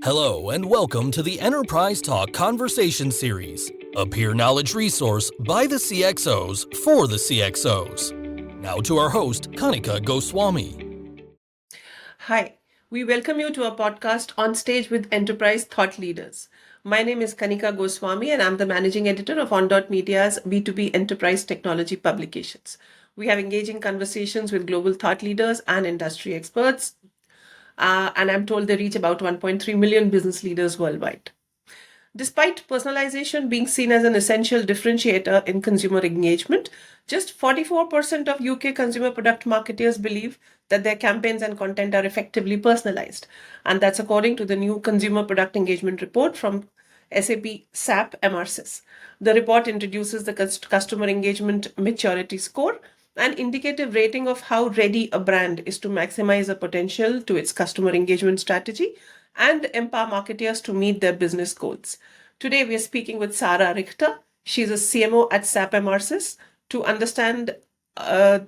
Hello and welcome to the Enterprise Talk Conversation Series, a peer knowledge resource by the CXOs for the CXOs. Now to our host, Kanika Goswami. Hi, we welcome you to a podcast on stage with enterprise thought leaders. My name is Kanika Goswami and I'm the managing editor of On.Media's B2B enterprise technology publications. We have engaging conversations with global thought leaders and industry experts, and I'm told they reach about 1.3 million business leaders worldwide. Despite personalization being seen as an essential differentiator in consumer engagement, just 44% of UK consumer product marketers believe that their campaigns and content are effectively personalized. And that's according to the new Consumer Product Engagement Report from SAP Emarsys. The report introduces the Customer Engagement Maturity Score, an indicative rating of how ready a brand is to maximize the potential to its customer engagement strategy and empower marketers to meet their business goals. Today, we are speaking with Sara Richter. She's a CMO at SAP Emarsys to understand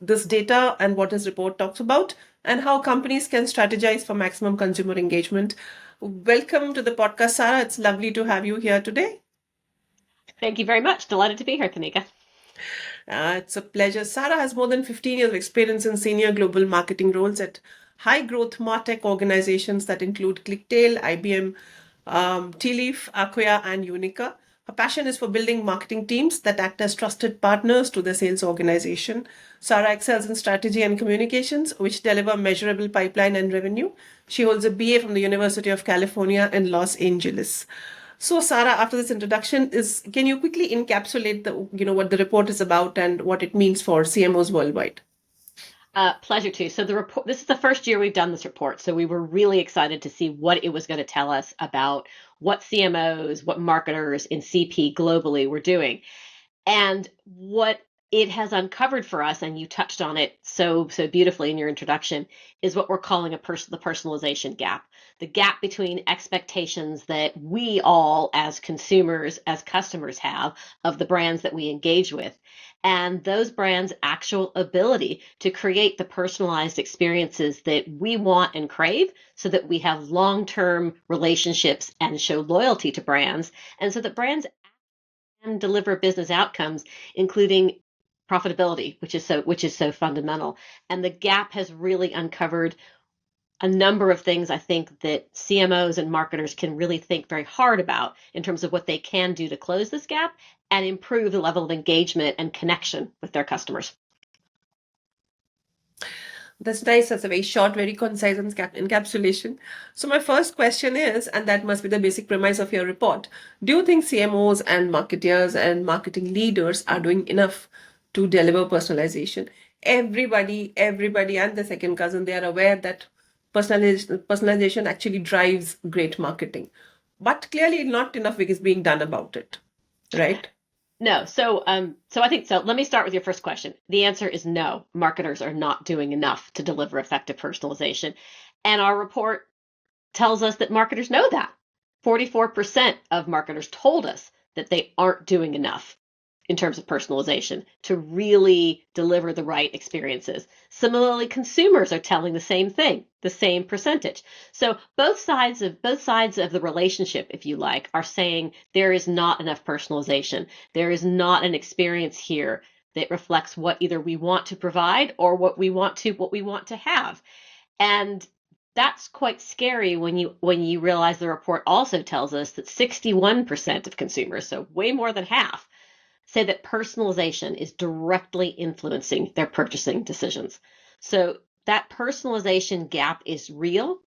this data and what this report talks about and how companies can strategize for maximum consumer engagement. Welcome to the podcast, Sara. It's lovely to have you here today. Thank you very much. Delighted to be here, Kanika. It's a pleasure. Sara has more than 15 years of experience in senior global marketing roles at high-growth MarTech organizations that include Clicktale, IBM Tealeaf, Acquia, and Unica. Her passion is for building marketing teams that act as trusted partners to the sales organization. Sara excels in strategy and communications, which deliver measurable pipeline and revenue. She holds a BA from the University of California in Los Angeles. So, Sara, after this introduction, can you quickly encapsulate what the report is about and what it means for CMOs worldwide? Pleasure to. So the report, this is the first year we've done this report. So we were really excited to see what it was going to tell us about what CMOs, what marketers in CP globally were doing. And what it has uncovered for us, and you touched on it so beautifully in your introduction, is what we're calling the personalization gap. The gap between expectations that we all as consumers, as customers have of the brands that we engage with, and those brands' actual ability to create the personalized experiences that we want and crave so that we have long-term relationships and show loyalty to brands, and so that brands can deliver business outcomes, including profitability, which is so fundamental. And the gap has really uncovered a number of things I think that CMOs and marketers can really think very hard about in terms of what they can do to close this gap and improve the level of engagement and connection with their customers. That's nice. That's a very short, very concise encapsulation. So my first question is, and that must be the basic premise of your report, do you think CMOs and marketers and marketing leaders are doing enough to deliver personalization? Everybody and the second cousin, they are aware that personalization actually drives great marketing. But clearly not enough is being done about it, right? No. So I think so. Let me start with your first question. The answer is no. Marketers are not doing enough to deliver effective personalization. And our report tells us that marketers know that. 44% of marketers told us that they aren't doing enough in terms of personalization to really deliver the right experiences. Similarly, consumers are telling the same thing, the same percentage. So both sides of the relationship, if you like, are saying there is not enough personalization. There is not an experience here that reflects what either we want to provide or what we want to have. And that's quite scary when you realize the report also tells us that 61% of consumers, so way more than half, say that personalization is directly influencing their purchasing decisions. So that personalization gap is real,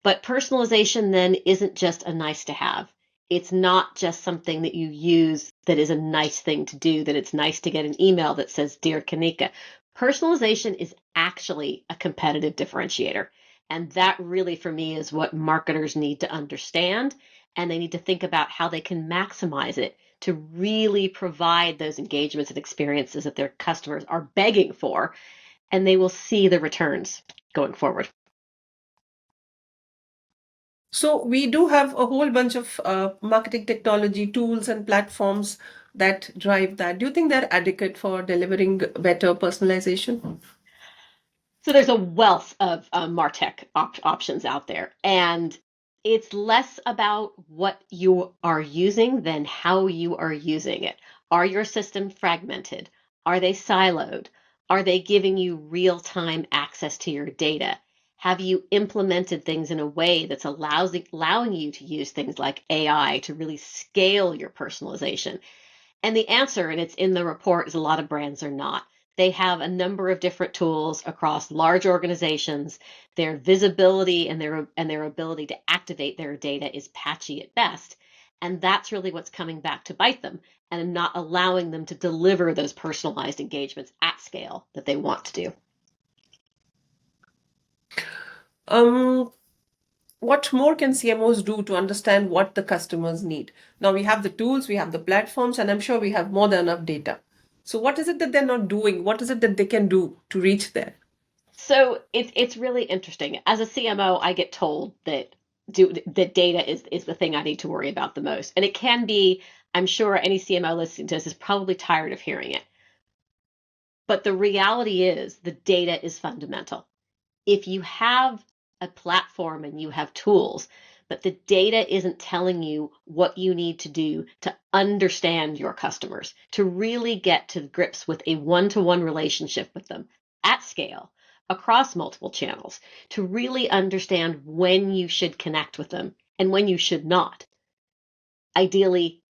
but personalization then isn't just a nice to have. It's not just something that you use that is a nice thing to do, that it's nice to get an email that says, "Dear Kanika." Personalization is actually a competitive differentiator. And that really, for me, is what marketers need to understand. And they need to think about how they can maximize it to really provide those engagements and experiences that their customers are begging for, and they will see the returns going forward. So we do have a whole bunch of marketing technology tools and platforms that drive that. Do you think they're adequate for delivering better personalization? So there's a wealth of MarTech options out there, and It's less about what you are using than how you are using it. Are your systems fragmented? Are they siloed? Are they giving you real-time access to your data? Have you implemented things in a way that's allowing you to use things like AI to really scale your personalization? And the answer, and it's in the report, is a lot of brands are not. They have a number of different tools across large organizations. Their visibility and their ability to activate their data is patchy at best. And that's really what's coming back to bite them and not allowing them to deliver those personalized engagements at scale that they want to do. What more can CMOs do to understand what the customers need? Now we have the tools, we have the platforms, and I'm sure we have more than enough data. So what is it that they're not doing? What is it that they can do to reach there? So it's really interesting. As a CMO, I get told that data is the thing I need to worry about the most. And it can be, I'm sure any CMO listening to this is probably tired of hearing it. But the reality is the data is fundamental. If you have a platform and you have tools, but the data isn't telling you what you need to do to understand your customers, to really get to grips with a one-to-one relationship with them at scale, across multiple channels, to really understand when you should connect with them and when you should not. Ideally,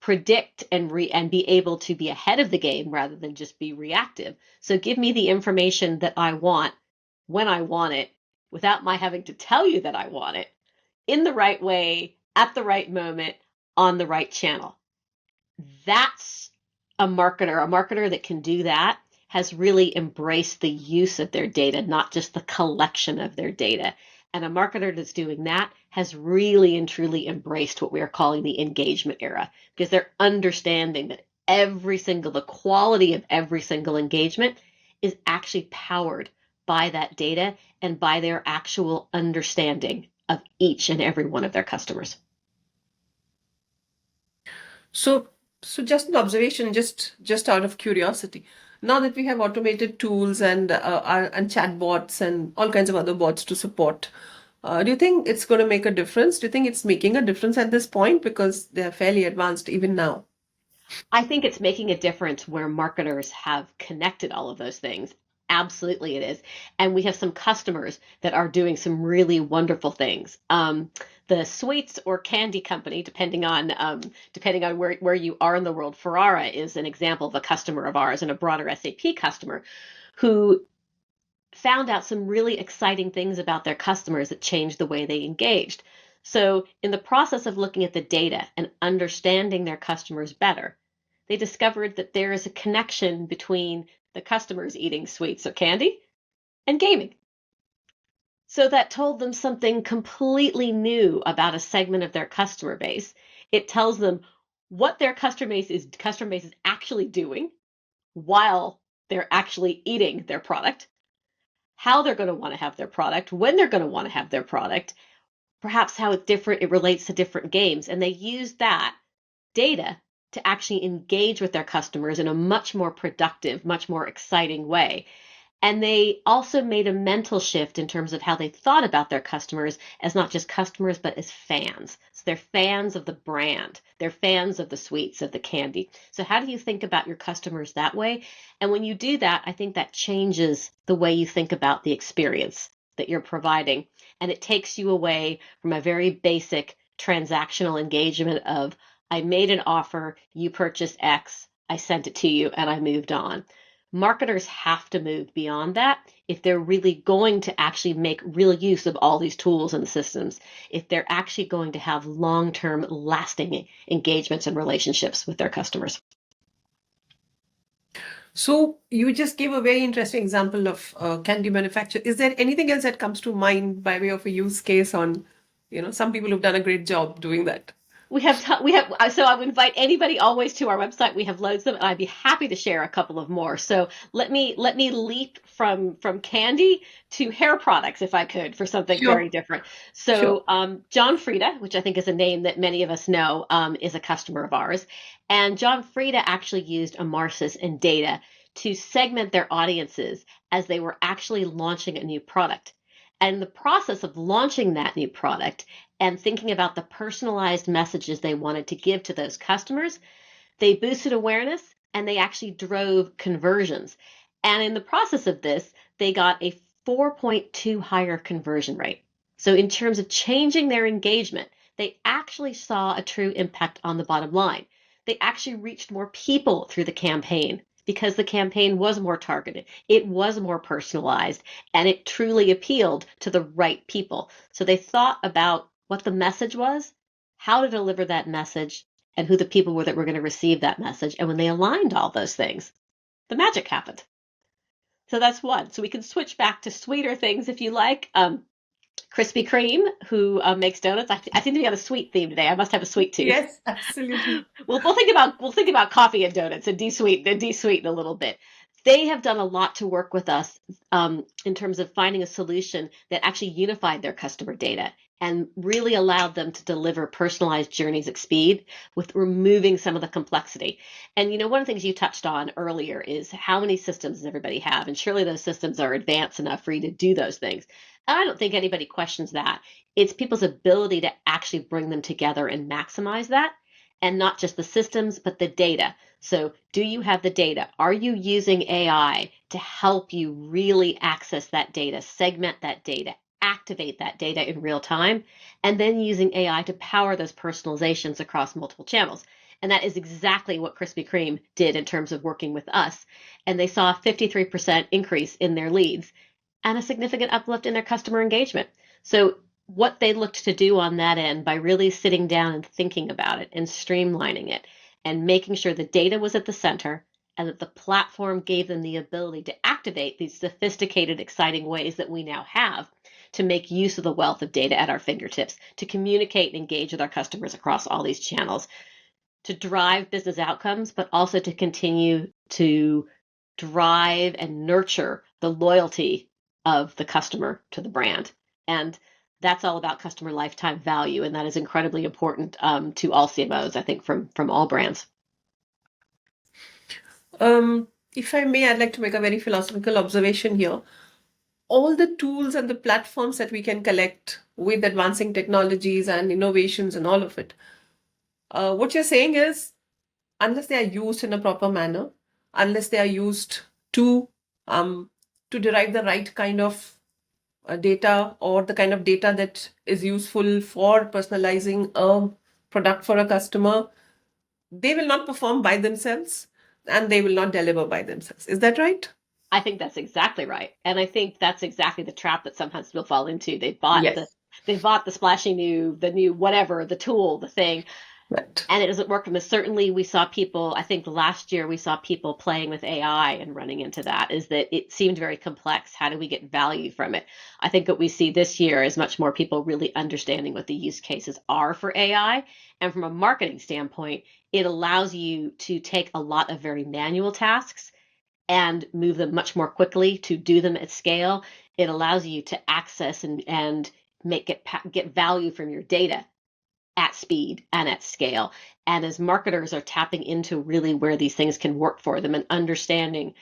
predict and be able to be ahead of the game rather than just be reactive. So give me the information that I want when I want it without my having to tell you that I want it in the right way, at the right moment, on the right channel. That's a marketer. A marketer that can do that has really embraced the use of their data, not just the collection of their data. And a marketer that's doing that has really and truly embraced what we are calling the engagement era, because they're understanding that the quality of every single engagement is actually powered by that data and by their actual understanding of each and every one of their customers. So just an observation, just out of curiosity. Now that we have automated tools and chatbots and all kinds of other bots to support, do you think it's going to make a difference? Do you think it's making a difference at this point because they're fairly advanced even now? I think it's making a difference where marketers have connected all of those things. Absolutely, it is. And we have some customers that are doing some really wonderful things. The sweets or candy company, depending on where you are in the world, Ferrara is an example of a customer of ours and a broader SAP customer who found out some really exciting things about their customers that changed the way they engaged. So, in the process of looking at the data and understanding their customers better, they discovered that there is a connection between the customers eating sweets or candy and gaming. So that told them something completely new about a segment of their customer base. It tells them what their customer base is actually doing while they're actually eating their product, how they're going to want to have their product, when they're going to want to have their product, perhaps how it relates to different games. And they use that data to actually engage with their customers in a much more productive, much more exciting way. And they also made a mental shift in terms of how they thought about their customers as not just customers, but as fans. So they're fans of the brand. They're fans of the sweets, of the candy. So how do you think about your customers that way? And when you do that, I think that changes the way you think about the experience that you're providing. And it takes you away from a very basic transactional engagement of, I made an offer, you purchased X, I sent it to you, and I moved on. Marketers have to move beyond that if they're really going to actually make real use of all these tools and systems, if they're actually going to have long-term lasting engagements and relationships with their customers. So you just gave a very interesting example of candy manufacture. Is there anything else that comes to mind by way of a use case on, some people have done a great job doing that? So I would invite anybody always to our website. We have loads of them, and I'd be happy to share a couple of more. So let me leap from candy to hair products, if I could, for something Sure. very different. So Sure. John Frieda, which I think is a name that many of us know, is a customer of ours, and John Frieda actually used Emarsys and data to segment their audiences as they were actually launching a new product. And in the process of launching that new product and thinking about the personalized messages they wanted to give to those customers, they boosted awareness and they actually drove conversions. And in the process of this, they got a 4.2 higher conversion rate. So in terms of changing their engagement, they actually saw a true impact on the bottom line. They actually reached more people through the campaign because the campaign was more targeted, it was more personalized, and it truly appealed to the right people. So they thought about what the message was, how to deliver that message, and who the people were that were going to receive that message. And when they aligned all those things, the magic happened. So that's one. So we can switch back to sweeter things if you like. Krispy Kreme, who makes donuts. I seem to be on a sweet theme today. I must have a sweet tooth. Yes, absolutely. We'll think about coffee and donuts and de-sweeten a little bit. They have done a lot to work with us in terms of finding a solution that actually unified their customer data and really allowed them to deliver personalized journeys at speed with removing some of the complexity. And one of the things you touched on earlier is how many systems does everybody have? And surely those systems are advanced enough for you to do those things. And I don't think anybody questions that. It's people's ability to actually bring them together and maximize that. And not just the systems, but the data. So do you have the data? Are you using AI to help you really access that data, segment that data, activate that data in real time, and then using AI to power those personalizations across multiple channels? And that is exactly what Krispy Kreme did in terms of working with us. And they saw a 53% increase in their leads and a significant uplift in their customer engagement. So what they looked to do on that end by really sitting down and thinking about it and streamlining it and making sure the data was at the center and that the platform gave them the ability to activate these sophisticated, exciting ways that we now have to make use of the wealth of data at our fingertips, to communicate and engage with our customers across all these channels, to drive business outcomes, but also to continue to drive and nurture the loyalty of the customer to the brand. And that's all about customer lifetime value, and that is incredibly important to all CMOs, I think, from all brands. If I may, I'd like to make a very philosophical observation here. All the tools and the platforms that we can collect with advancing technologies and innovations and all of it, what you're saying is, unless they are used in a proper manner, unless they are used to derive the right kind of data or the kind of data that is useful for personalizing a product for a customer, they will not perform by themselves and they will not deliver by themselves. Is that right? I think that's exactly right. And I think that's exactly the trap that sometimes people fall into. They bought the splashy the new whatever, the tool, the thing. Right. And it doesn't work for them. Certainly we saw people, I think last year we saw people playing with AI and running into that, is that it seemed very complex. How do we get value from it? I think what we see this year is much more people really understanding what the use cases are for AI. And from a marketing standpoint, it allows you to take a lot of very manual tasks and move them much more quickly to do them at scale. It allows you to access and get value from your data at speed and at scale. And as marketers are tapping into really where these things can work for them and understanding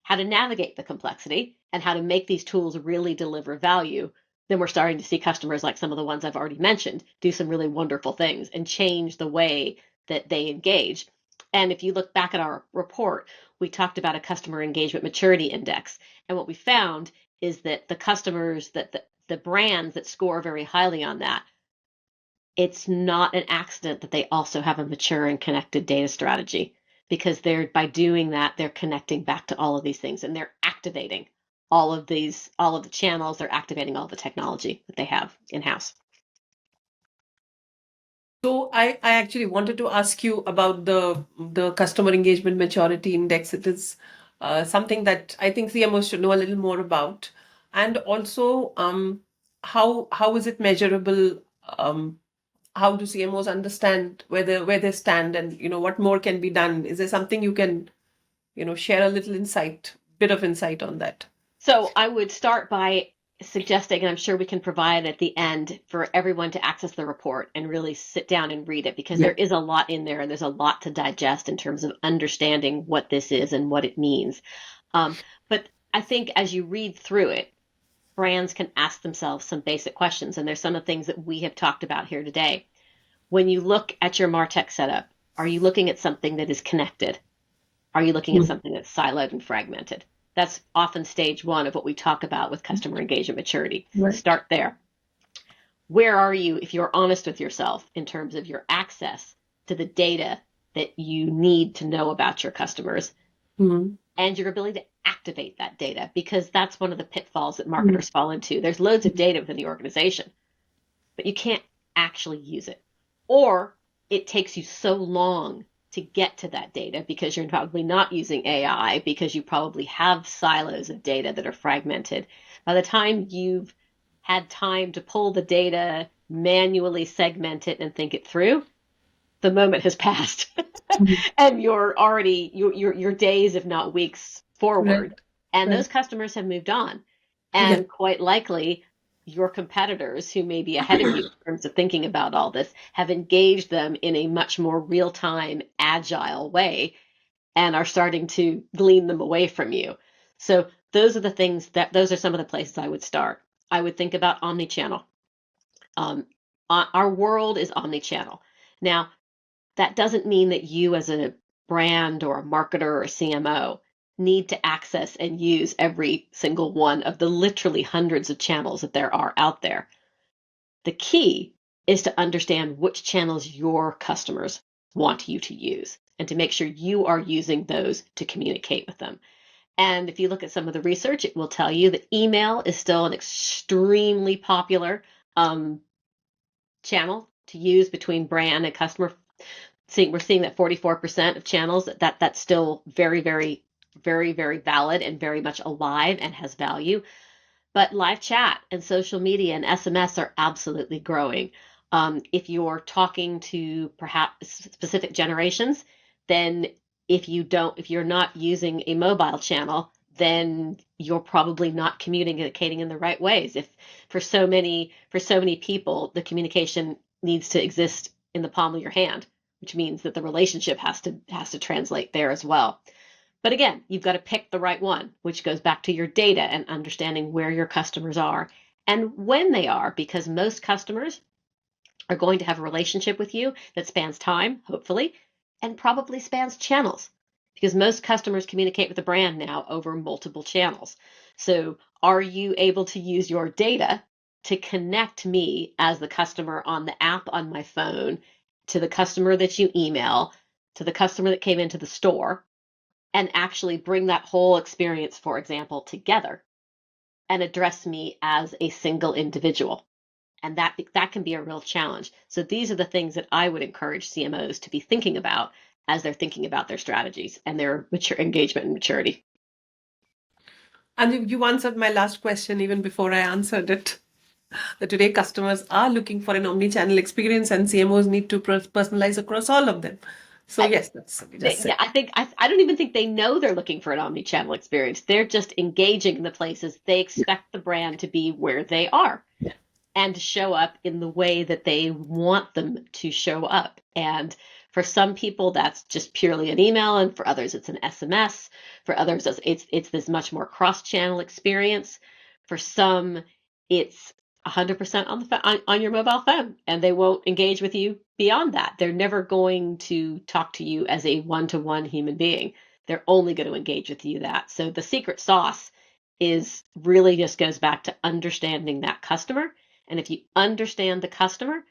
how to navigate the complexity and how to make these tools really deliver value, then we're starting to see customers like some of the ones I've already mentioned do some really wonderful things and change the way that they engage. And if you look back at our report, we talked about a customer engagement maturity index. And what we found is that the customers, that the brands that score very highly on that, it's not an accident that they also have a mature and connected data strategy, because by doing that, they're connecting back to all of these things and they're activating all of the channels, they're activating all the technology that they have in-house. So I actually wanted to ask you about the customer engagement maturity index. It is something that I think CMOs should know a little more about. And also, how is it measurable? How do CMOs understand where they stand, and what more can be done? Is there something you can share a little bit of insight on that? So I would start by suggesting, and I'm sure we can provide at the end for everyone to access the report and really sit down and read it, because there is a lot in there and there's a lot to digest in terms of understanding what this is and what it means. But I think as you read through it, brands can ask themselves some basic questions. And there's some of the things that we have talked about here today. When you look at your MarTech setup, are you looking at something that is connected? Are you looking at something that's siloed and fragmented? That's often stage one of what we talk about with customer engagement maturity. Right. Start there. Where are you, if you're honest with yourself, in terms of your access to the data that you need to know about your customers and your ability to activate that data? Because that's one of the pitfalls that marketers fall into. There's loads of data within the organization, but you can't actually use it. Or it takes you so long to get to that data because you're probably not using AI, because you probably have silos of data that are fragmented. By the time you've had time to pull the data, manually segment it, and think it through, the moment has passed. And you're already your days, if not weeks, forward. Right. And Right. those customers have moved on. And quite likely your competitors, who may be ahead of you in terms of thinking about all this, have engaged them in a much more real-time, agile way and are starting to glean them away from you. So those are some of the places I would start. I would think about omnichannel. Our world is omnichannel. Now, that doesn't mean that you as a brand or a marketer or a CMO need to access and use every single one of the literally hundreds of channels that there are out there. The key is to understand which channels your customers want you to use and to make sure you are using those to communicate with them. And if you look at some of the research, it will tell you that email is still an extremely popular channel to use between brand and customer. We're seeing that 44% of channels that's still very, very, very, very valid and very much alive and has value. But live chat and social media and SMS are absolutely growing. If you're talking to perhaps specific generations, then if you're not using a mobile channel, then you're probably not communicating in the right ways. If for so many people, the communication needs to exist in the palm of your hand, which means that the relationship has to translate there as well. But again, you've got to pick the right one, which goes back to your data and understanding where your customers are and when they are, because most customers are going to have a relationship with you that spans time, hopefully, and probably spans channels, because most customers communicate with the brand now over multiple channels. So are you able to use your data to connect me as the customer on the app on my phone to the customer that you email, to the customer that came into the store, and actually bring that whole experience, for example, together and address me as a single individual? And that can be a real challenge. So these are the things that I would encourage CMOs to be thinking about as they're thinking about their strategies and their mature engagement and maturity. And you answered my last question even before I answered it. That today customers are looking for an omni-channel experience and CMOs need to personalize across all of them. So yes, that's what you just said. I don't even think they know they're looking for an omni-channel experience. They're just engaging in the places they expect the brand to be where they are and to show up in the way that they want them to show up. And for some people, that's just purely an email, and for others, it's an SMS. For others, it's this much more cross-channel experience. For some, it's 100% on your mobile phone, and they won't engage with you beyond that. They're never going to talk to you as a one-to-one human being. They're only going to engage with you that. So the secret sauce is really just goes back to understanding that customer. And if you understand the customer,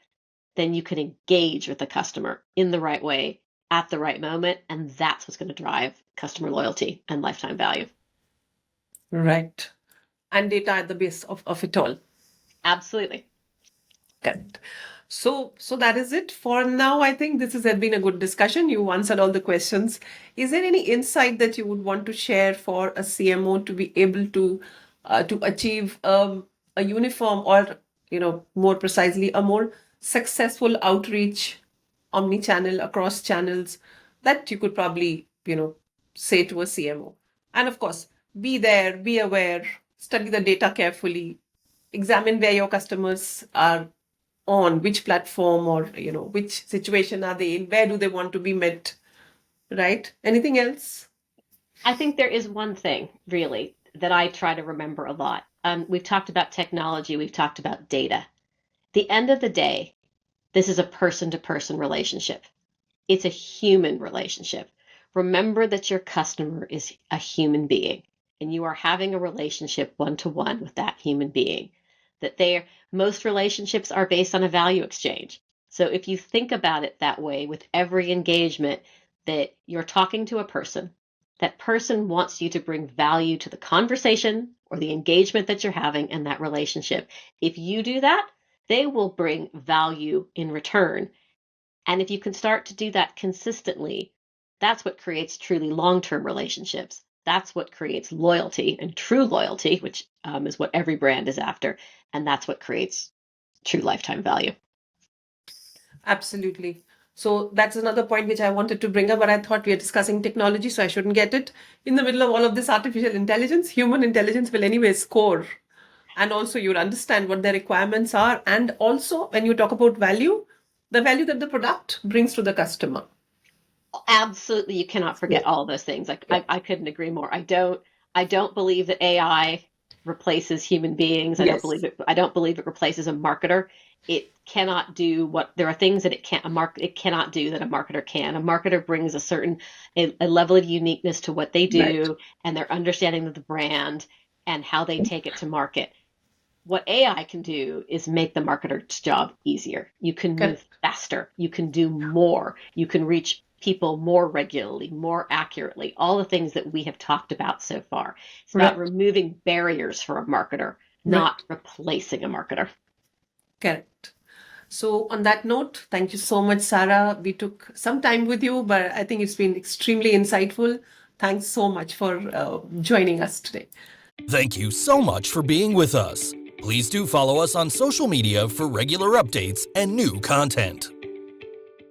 then you can engage with the customer in the right way at the right moment. And that's what's going to drive customer loyalty and lifetime value. Right. And data at the base of it all. Absolutely. Correct. So that is it for now. I think this has been a good discussion. You answered all the questions. Is there any insight that you would want to share for a CMO to be able to achieve a uniform, or more precisely, a more successful outreach, omni-channel across channels, that you could probably say to a CMO? And of course, be there, be aware, study the data carefully, examine where your customers are on, which platform, or which situation are they in, where do they want to be met, right? Anything else? I think there is one thing really that I try to remember a lot. we've talked about technology, we've talked about data. At the end of the day, this is a person-to-person relationship. It's a human relationship. Remember that your customer is a human being, and you are having a relationship one-to-one with that human being. Most relationships are based on a value exchange. So if you think about it that way, with every engagement, that you're talking to a person, that person wants you to bring value to the conversation or the engagement that you're having in that relationship. If you do that, they will bring value in return. And if you can start to do that consistently, that's what creates truly long-term relationships. That's what creates loyalty and true loyalty, which is what every brand is after. And that's what creates true lifetime value. Absolutely. So that's another point which I wanted to bring up, but I thought we are discussing technology, so I shouldn't get it. In the middle of all of this artificial intelligence, human intelligence will anyway score. And also you'll understand what their requirements are. And also when you talk about value, the value that the product brings to the customer. Absolutely, you cannot forget all of those things. I couldn't agree more. I don't believe that AI replaces human beings. I don't believe it replaces a marketer. It cannot do there are things that it cannot do that a marketer can. A marketer brings a level of uniqueness to what they do and their understanding of the brand and how they take it to market. What AI can do is make the marketer's job easier. You can move faster. You can do more. You can reach people more regularly, more accurately, all the things that we have talked about so far. It's about removing barriers for a marketer, not replacing a marketer. Correct. So on that note, thank you so much, Sara. We took some time with you, but I think it's been extremely insightful. Thanks so much for joining us today. Thank you so much for being with us. Please do follow us on social media for regular updates and new content.